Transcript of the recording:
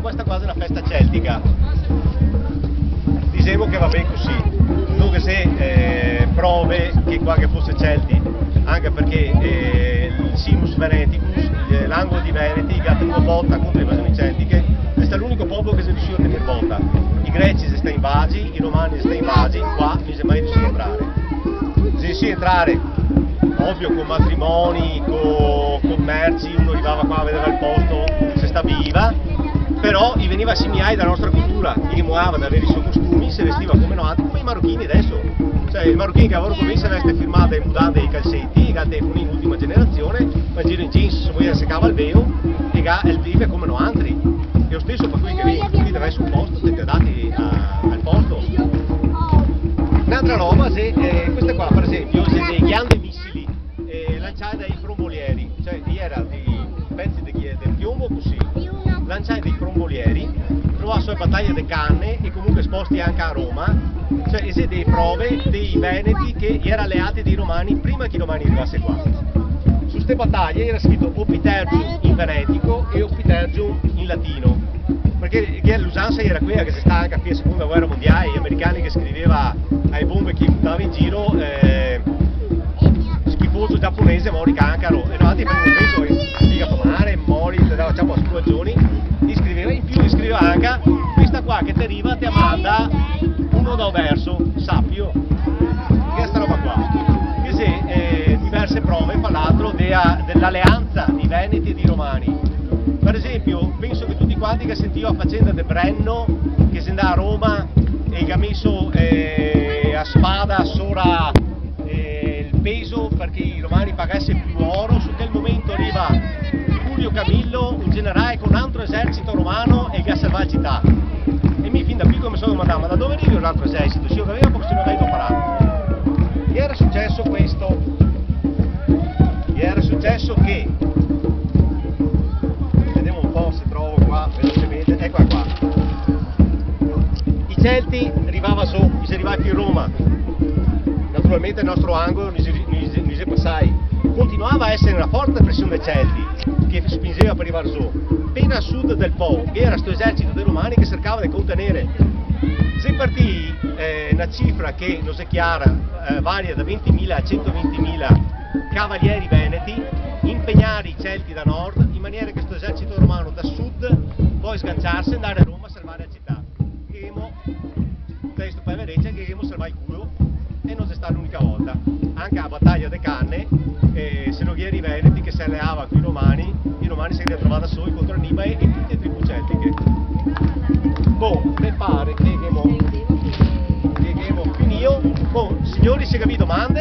Questa qua è una festa celtica, diciamo che va bene così, dunque se prove che qua che fosse celti, anche perché il Simus Veneticus, l'angolo di Veneti, che ha tenuto botta contro le invasioni celtiche, è l'unico popolo che si è riuscito a tenere botta. I greci si sta invasi, i romani si sta invasi, qua non si è mai riuscito a entrare. Si riuscì a entrare, ovvio, con matrimoni, con commerci, uno arrivava qua, vedeva il posto, si stabiliva, però gli veniva assimigliare dalla nostra cultura, gli muoveva ad avere i suoi costumi, si vestiva come noi, come i marocchini adesso. Cioè i marocchini che lavorano con me si veste firmate le mutande e i calzetti, i telefoni in ultima generazione, ma giro in jeans, se vuoi secava il velo, e vive come noi altri. E lo stesso per cui che viene, qui deve essere un posto, siete dati al posto. Un'altra roba, se queste qua per esempio, se dei grandi missili lanciati dai frombolieri, cioè era dei pezzi del piombo così, lanciati dai frombolieri, trovava sulle battaglie di canne e comunque esposti anche a Roma, cioè e se dei prove dei veneti che erano alleati dei romani prima che i romani arrivassero qua. Su queste battaglie era scritto Opitergium in venetico e Opitergium in latino, perché l'usanza era quella che si sta anche a fine seconda guerra mondiale, gli americani che scriveva ai bombe che buttava in giro schifoso giapponese mori cancaro, e noi abbiamo preso figa pomare, mori, ti dava ciapo a scuagioni, gli scriveva, in più gli scriveva anche questa qua che ti arriva ti manda uno da un verso, sappio, questa roba qua, che se diverse prove fra l'altro dell'alleanza di Veneti e di Romani. Per esempio, penso che tutti quanti che sentivano la faccenda del Brenno, che si andava a Roma e che ha messo a spada sopra il peso perché i romani pagassero più oro, su quel momento arriva Giulio Camillo, un generale con un altro esercito romano e che salva la città. E mi fin da piccolo mi sono domandato, ma da dove arriva un altro esercito? Se io avevo perché se non avevo parato. E era successo questo, e era successo che, vediamo un po' se trovo qua velocemente, eccola qua. I Celti arrivavano su, si arrivava più in Roma, naturalmente il nostro angolo non si passai, continuava a essere una forte pressione dei Celti che spingeva per arrivare su, appena a sud del Po, che era questo esercito dei Romani che cercava di contenere. Si partì una cifra che non è chiara, varia da 20.000 a 120.000 cavalieri veneti, impegnare i Celti da nord in maniera che questo esercito romano da sud poi sganciarsi, andare a Roma a salvare la città. Questo per vedere che abbiamo salvato il culo e non è stata l'unica volta. Anche a battaglia de Canne, se non ieri veneti che si alleava con i romani si ritrovava da soli contro Annibale e tutte le tribù celtiche. Boh, mi pare che abbiamo finito. Boh, signori, se vi domande